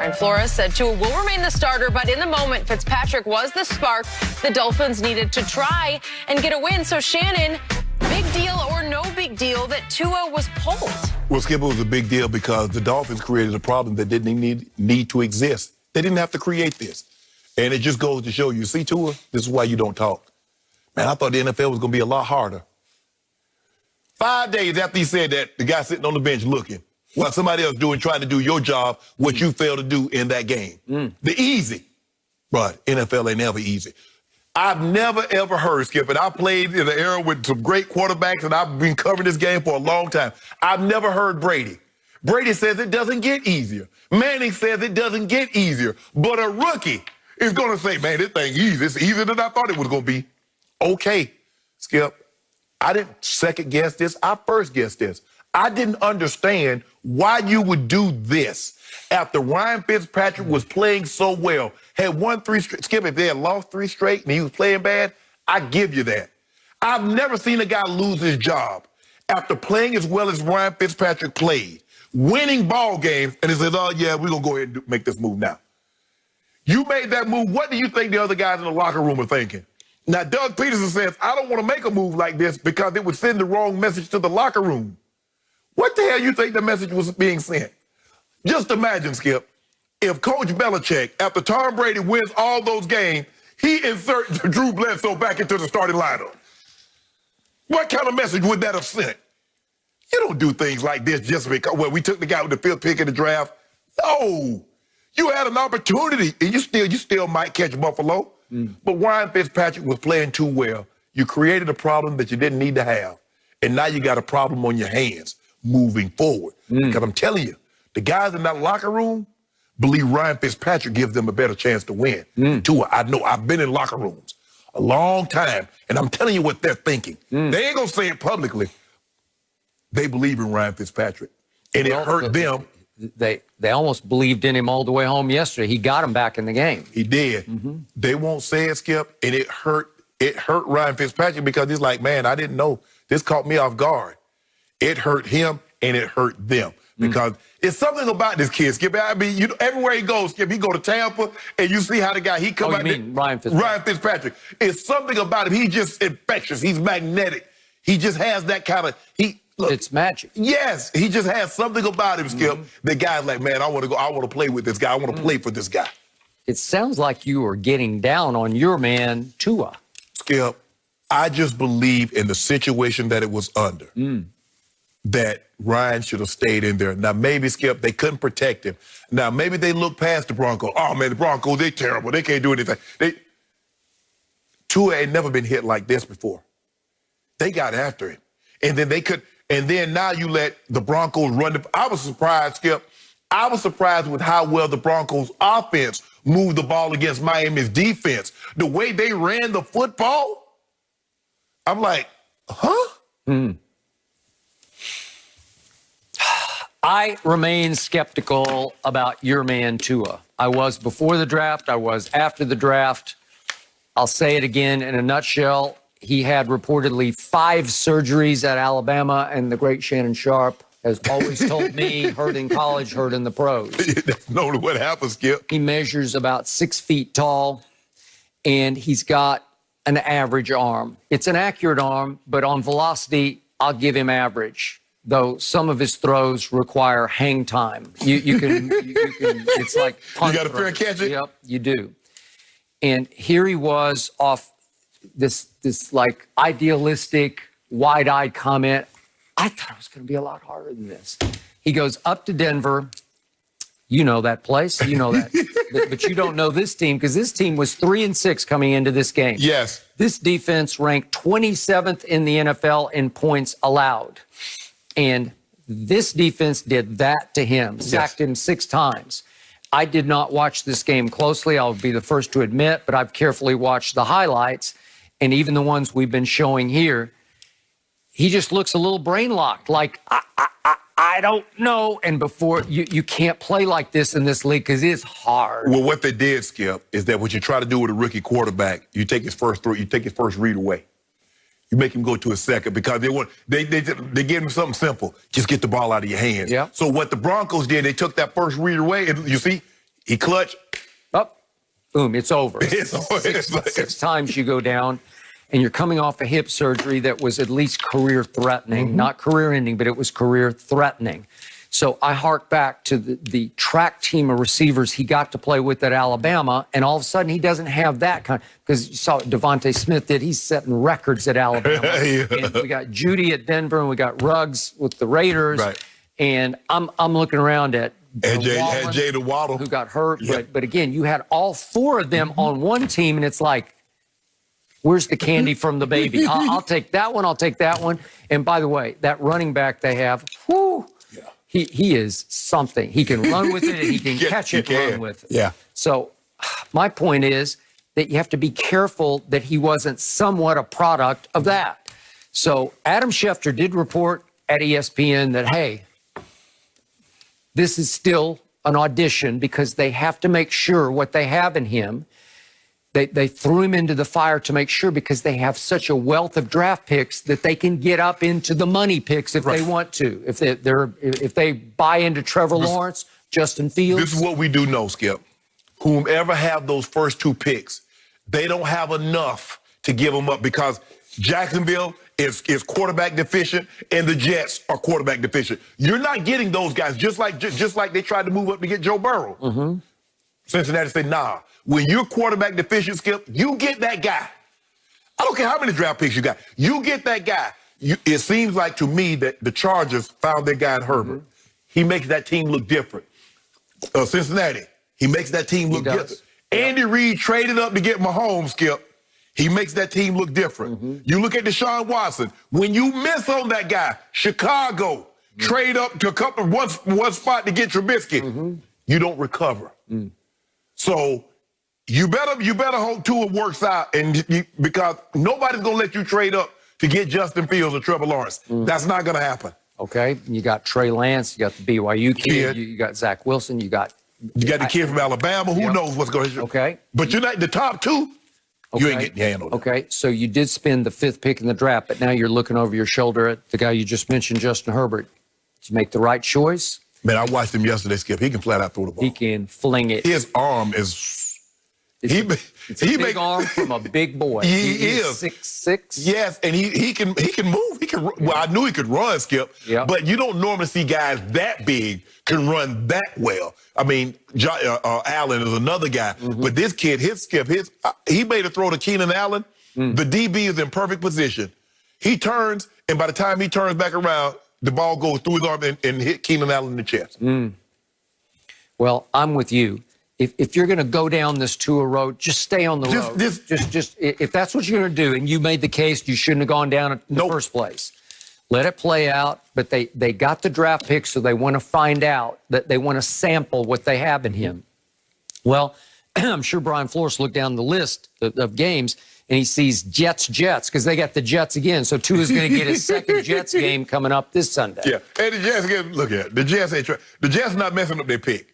And Flores said Tua will remain the starter, but in the moment, Fitzpatrick was the spark the Dolphins needed to try and get a win. So, Shannon, big deal or no big deal that Tua was pulled? Well, Skip, it was a big deal because the Dolphins created a problem that didn't need to exist. They didn't have to create this. And it just goes to show you, see, Tua, this is why you don't talk. Man, I thought the NFL was going to be a lot harder. 5 days after he said that, the guy sitting on the bench looking while somebody else trying to do your job, what you failed to do in that game. The easy. But NFL ain't never easy. I've never, ever heard, Skip, and I played in an era with some great quarterbacks, and I've been covering this game for a long time. I've never heard Brady. Brady says it doesn't get easier. Manning says it doesn't get easier. But a rookie is going to say, man, this thing easy. It's easier than I thought it was going to be. Okay, Skip, I didn't second guess this. I first guessed this. I didn't understand why you would do this after Ryan Fitzpatrick was playing so well, had won 3 straight. Skip, if they had lost 3 straight and he was playing bad, I give you that. I've never seen a guy lose his job after playing as well as Ryan Fitzpatrick played, winning ball games, and he says, oh, yeah, we're going to go ahead and make this move now. You made that move. What do you think the other guys in the locker room are thinking? Now, Doug Peterson says, I don't want to make a move like this because it would send the wrong message to the locker room. What the hell you think the message was being sent? Just imagine, Skip, if Coach Belichick, after Tom Brady wins all those games, he inserts Drew Bledsoe back into the starting lineup. What kind of message would that have sent? You don't do things like this just because, well, we took the guy with the 5th pick in the draft. No. You had an opportunity, and you still might catch Buffalo. But Ryan Fitzpatrick was playing too well. You created a problem that you didn't need to have. And now you got a problem on your hands moving forward. Because I'm telling you, the guys in that locker room believe Ryan Fitzpatrick gives them a better chance to win. Tua, I know. I've been in locker rooms a long time, and I'm telling you what they're thinking. They ain't going to say it publicly. They believe in Ryan Fitzpatrick, and it hurt them. They almost believed in him all the way home yesterday. He got him back in the game. He did. They won't say it, Skip, and it hurt Ryan Fitzpatrick because he's like, man, I didn't know. This caught me off guard. It hurt him, and it hurt them because it's something about this kid, Skip. I mean, everywhere he goes, Skip, he go to Tampa, and you see how the guy, he come out there. Ryan Fitzpatrick. Ryan Fitzpatrick. It's something about him. He's just infectious. He's magnetic. He just has that kind of, look, it's magic. Yes, he just has something about him, Skip. The guy's like, man, I want to play with this guy. I want to play for this guy. It sounds like you are getting down on your man, Tua. Skip, I just believe in the situation that it was under, that Ryan should have stayed in there. Now, maybe, Skip, they couldn't protect him. Now, maybe they looked past the Broncos. Oh, man, the Broncos, they're terrible. They can't do anything. Tua ain't never been hit like this before. They got after him. And then they could... And then now you let the Broncos run. I was surprised, Skip. I was surprised with how well the Broncos offense moved the ball against Miami's defense. The way they ran the football, I'm like, huh? I remain skeptical about your man, Tua. I was before the draft. I was after the draft. I'll say it again in a nutshell. He had reportedly 5 surgeries at Alabama, and the great Shannon Sharp has always told me, hurt in college, hurt in the pros. That's not what happens, Skip. He measures about 6 feet tall, and he's got an average arm. It's an accurate arm, but on velocity, I'll give him average, though some of his throws require hang time. You can it's like punt you got to fair catch it? Yep, you do. And here he was off this like idealistic, wide-eyed comment. I thought it was going to be a lot harder than this. He goes up to Denver. You know that place. You know that. But you don't know this team because this team was 3-6 coming into this game. Yes. This defense ranked 27th in the NFL in points allowed. And this defense did that to him, sacked him 6 times. I did not watch this game closely. I'll be the first to admit, but I've carefully watched the highlights. And even the ones we've been showing here, he just looks a little brain-locked, like, I don't know. And before, you can't play like this in this league because it's hard. Well, what they did, Skip, is that what you try to do with a rookie quarterback, you take his first throw, you take his first read away. You make him go to a second because they gave him something simple. Just get the ball out of your hands. Yeah. So what the Broncos did, they took that first read away, and you see, He clutched. Up, boom, it's over. It's over. Six times you go down, and you're coming off a hip surgery that was at least career-threatening. Not career-ending, but it was career-threatening. So I hark back to the track team of receivers he got to play with at Alabama, and all of a sudden he doesn't have that kind. Because you saw what Devontae Smith did. He's setting records at Alabama. Yeah. And we got Judy at Denver, and we got Ruggs with the Raiders. Right. And I'm looking around at Jay the Waddle, who got hurt. Yeah. But again, you had all four of them on one team, and it's like, where's the candy from the baby? I'll take that one. I'll take that one. And by the way, that running back they have, whoo, Yeah. he is something. He can run with it, and he can catch it, run with it. Yeah. So my point is that you have to be careful that he wasn't somewhat a product of that. So Adam Schefter did report at ESPN that, hey, this is still an audition because they have to make sure what they have in him. They threw him into the fire to make sure because they have such a wealth of draft picks that they can get up into the money picks if they want to. If they buy into Trevor Lawrence, Justin Fields. This is what we do know, Skip. Whomever have those first two picks, they don't have enough to give them up because Jacksonville is quarterback deficient and the Jets are quarterback deficient. You're not getting those guys just like they tried to move up to get Joe Burrow. Cincinnati said, nah. When you're quarterback deficient, Skip, you get that guy. I don't care how many draft picks you got. You get that guy. It seems like to me that the Chargers found their guy at Herbert. He makes that team look different. Cincinnati, he makes that team look different. Andy Reid traded up to get Mahomes, Skip. He makes that team look different. You look at Deshaun Watson. When you miss on that guy, Chicago trade up to one spot to get Trubisky. You don't recover. So you better hope Tua works out, because nobody's gonna let you trade up to get Justin Fields or Trevor Lawrence. That's not gonna happen. Okay, you got Trey Lance, you got the BYU kid, you got Zach Wilson, you got the kid from Alabama. Who knows what's going to? Okay, but you're not the top two. You ain't getting handled. Okay, so you did spend the 5th pick in the draft, but now you're looking over your shoulder at the guy you just mentioned, Justin Herbert. Did you make the right choice? Man, I watched him yesterday, Skip. He can flat out throw the ball. He can fling it. His arm is... It's a big arm from a big boy. He is 6'6". Yes, and he can move. He can. Well, I knew he could run, Skip. Yeah. But you don't normally see guys that big can run that well. I mean, Allen is another guy, but this kid, he made a throw to Keenan Allen. The DB is in perfect position. He turns, and by the time he turns back around, the ball goes through his arm and hit Keenan Allen in the chest. Well, I'm with you. If you're going to go down this Tua road, just stay on the road. Just if that's what you're going to do, and you made the case you shouldn't have gone down in the first place, let it play out. But they got the draft pick, so they want to find out, that they want to sample what they have in him. Well, I'm sure Brian Flores looked down the list of games, and he sees Jets, because they got the Jets again. So Tua's going to get his second Jets game coming up this Sunday. Yeah, and the Jets, look at it. The Jets ain't the Jets not messing up their pick.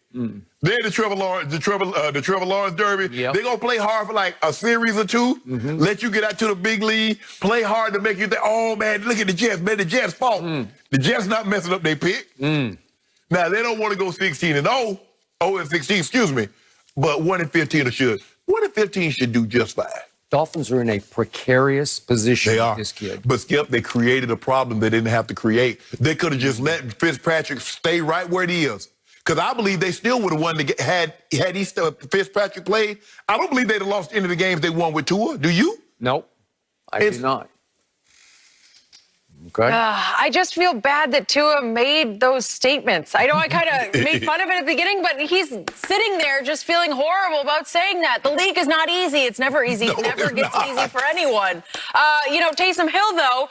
They're the Trevor Lawrence Derby. They're gonna play hard for like a series or two. Let you get out to the big league. Play hard to make you think, oh man, look at the Jets, man, the Jets' fault. The Jets not messing up their pick. Now they don't want to go 16-0, 0-16, excuse me, but 1-15 should. 1-15 should do just fine. Dolphins are in a precarious position with this kid. But, Skip, they created a problem they didn't have to create. They could have just let Fitzpatrick stay right where he is. Because I believe they still would have won had Fitzpatrick played. I don't believe they'd have lost any of the games they won with Tua. Do you? Nope. I do not. Okay. I just feel bad that Tua made those statements. I know I kind of made fun of it at the beginning, but he's sitting there just feeling horrible about saying that. The league is not easy. It's never easy. It never gets easy for anyone. You know, Taysom Hill, though,